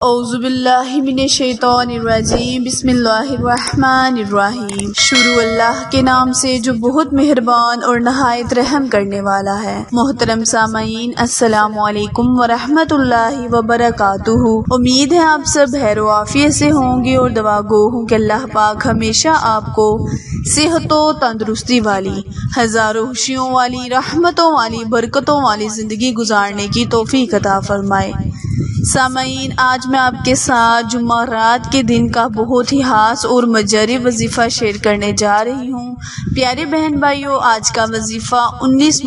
اعوذ باللہ من الشیطان الرجیم، بسم اللہ الرحمن الرحیم۔ شروع اللہ کے نام سے جو بہت مہربان اور نہایت رحم کرنے والا ہے۔ محترم سامعین، السلام علیکم ورحمۃ اللہ وبرکاتہ۔ امید ہے آپ سب خیر و عافیت سے ہوں گے اور دعا گو ہوں کہ اللہ پاک ہمیشہ آپ کو صحت و تندرستی والی، ہزاروں خوشیوں والی، رحمتوں والی، برکتوں والی زندگی گزارنے کی توفیق عطا فرمائے۔ سامعین، آج میں آپ کے ساتھ جمعرات کے دن کا بہت ہی خاص اور مجرب وظیفہ شیئر کرنے جا رہی ہوں۔ پیارے بہن بھائیوں، آج کا وظیفہ 19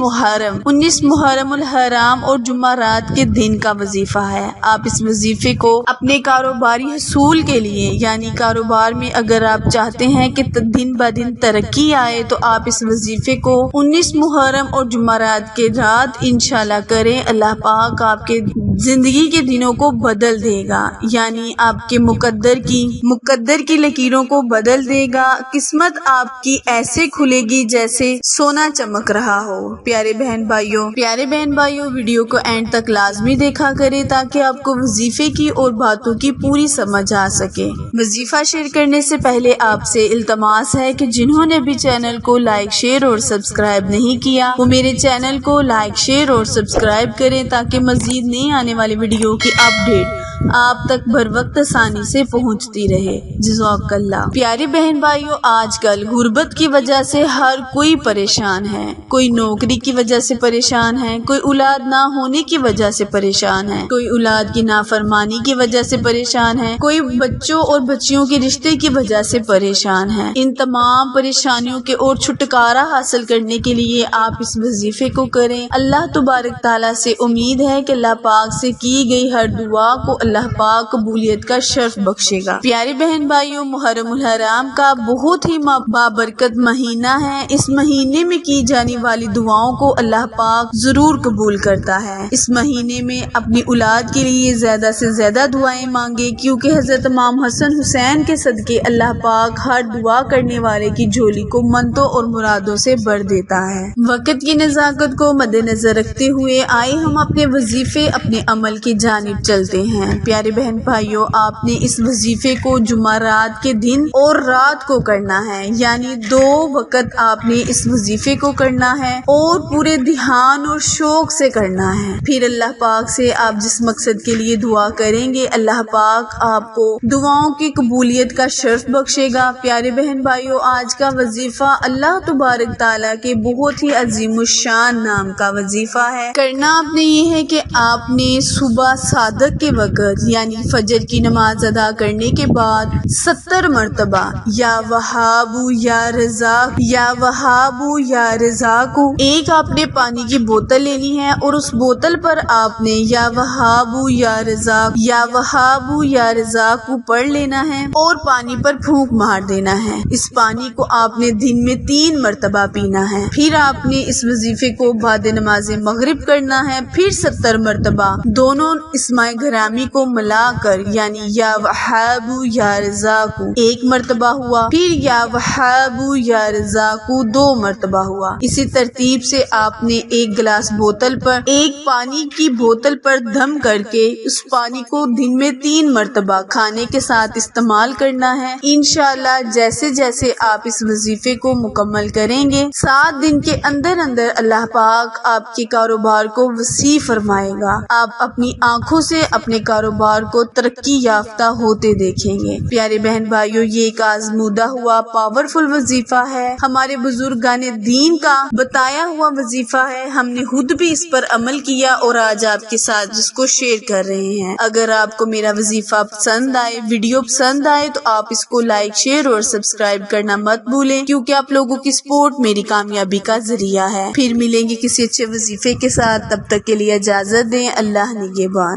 محرم الحرام اور جمعرات کے دن کا وظیفہ ہے۔ آپ اس وظیفے کو اپنے کاروباری حصول کے لیے، یعنی کاروبار میں اگر آپ چاہتے ہیں کہ دن بہ دن ترقی آئے، تو آپ اس وظیفے کو 19 محرم اور جمعرات کے رات انشاءاللہ کریں۔ اللہ پاک آپ کے زندگی کے دنوں کو بدل دے گا، یعنی آپ کے مقدر کی لکیروں کو بدل دے گا۔ قسمت آپ کی ایسے کھلے گی جیسے سونا چمک رہا ہو۔ پیارے بہن بھائیوں، ویڈیو کو اینڈ تک لازمی دیکھا کرے تاکہ آپ کو وظیفے کی اور باتوں کی پوری سمجھ آ سکے۔ وظیفہ شیئر کرنے سے پہلے آپ سے التماس ہے کہ جنہوں نے بھی چینل کو لائک، شیئر اور سبسکرائب نہیں کیا، وہ میرے چینل کو لائک، شیئر اور سبسکرائب کریں تاکہ مزید نئی آنے والی ویڈیو کی اپڈیٹ آپ تک بر وقت آسانی سے پہنچتی رہے۔ جزاک اللہ۔ پیارے بہن بھائیوں، آج کل غربت کی وجہ سے ہر کوئی پریشان ہے۔ کوئی نوکری کی وجہ سے پریشان ہے، کوئی اولاد نہ ہونے کی وجہ سے پریشان ہے، کوئی اولاد کی نافرمانی کی وجہ سے پریشان ہے، کوئی بچوں اور بچیوں کے رشتے کی وجہ سے پریشان ہے۔ ان تمام پریشانیوں کے اور چھٹکارا حاصل کرنے کے لیے آپ اس وظیفے کو کریں۔ اللہ تبارک تعالیٰ سے امید ہے کہ اللہ پاک سے کی گئی ہر دعا کو اللہ پاک قبولیت کا شرف بخشے گا۔ پیارے بہن بھائیوں، محرم الحرام کا بہت ہی بابرکت مہینہ ہے۔ اس مہینے میں کی جانے والی دعاؤں کو اللہ پاک ضرور قبول کرتا ہے۔ اس مہینے میں اپنی اولاد کے لیے زیادہ سے زیادہ دعائیں مانگے، کیونکہ حضرت امام حسن حسین کے صدقے اللہ پاک ہر دعا کرنے والے کی جھولی کو منتوں اور مرادوں سے بھر دیتا ہے۔ وقت کی نزاکت کو مد نظر رکھتے ہوئے آئے ہم اپنے وظیفے، اپنے عمل کی جانب چلتے ہیں۔ پیارے بہن بھائیوں، آپ نے اس وظیفے کو جمعرات کے دن اور رات کو کرنا ہے، یعنی 2 وقت آپ نے اس وظیفے کو کرنا ہے اور پورے دھیان اور شوق سے کرنا ہے۔ پھر اللہ پاک سے آپ جس مقصد کے لیے دعا کریں گے، اللہ پاک آپ کو دعاؤں کی قبولیت کا شرف بخشے گا۔ پیارے بہن بھائیوں، آج کا وظیفہ اللہ تبارک تعالیٰ کے بہت ہی عظیم الشان نام کا وظیفہ ہے۔ کرنا آپ نے یہ ہے کہ آپ نے صبح صادق کے وقت، یعنی فجر کی نماز ادا کرنے کے بعد 70 مرتبہ یا وہاب یا رزاق، یا وہاب یا رزاق، ایک آپ نے پانی کی بوتل لینی ہے اور اس بوتل پر آپ نے یا وہاب یا رزاق، یا وہاب یا رزاق پڑھ لینا ہے اور پانی پر پھونک مار دینا ہے۔ اس پانی کو آپ نے دن میں 3 مرتبہ پینا ہے۔ پھر آپ نے اس وظیفے کو بعد نماز مغرب کرنا ہے، پھر 70 مرتبہ دونوں اسماء گرامی کو ملا کر، یعنی یا وہاب یا رزاق 1 مرتبہ ہوا، پھر یا وہاب یا رزاق 2 مرتبہ ہوا۔ اسی ترتیب سے آپ نے ایک گلاس بوتل پر، ایک پانی کی بوتل پر دم کر کے اس پانی کو دن میں 3 مرتبہ کھانے کے ساتھ استعمال کرنا ہے۔ انشاءاللہ جیسے جیسے آپ اس وظیفے کو مکمل کریں گے، 7 دن کے اندر اللہ پاک آپ کے کاروبار کو وسیع فرمائے گا۔ آپ اپنی آنکھوں سے اپنے کاروبار کو ترقی یافتہ ہوتے دیکھیں گے۔ پیارے بہن بھائیوں، یہ ایک آزمودہ ہوا پاورفل وظیفہ ہے، ہمارے بزرگان دین کا بتایا ہوا وظیفہ ہے۔ ہم نے خود بھی اس پر عمل کیا اور آج آپ کے ساتھ جس کو شیئر کر رہے ہیں۔ اگر آپ کو میرا وظیفہ پسند آئے، ویڈیو پسند آئے، تو آپ اس کو لائک، شیئر اور سبسکرائب کرنا مت بھولیں، کیونکہ آپ لوگوں کی سپورٹ میری کامیابی کا ذریعہ ہے۔ پھر ملیں گے کسی اچھے وظیفے کے ساتھ، تب تک کے لیے اجازت دیں۔ اللہ نگہبان۔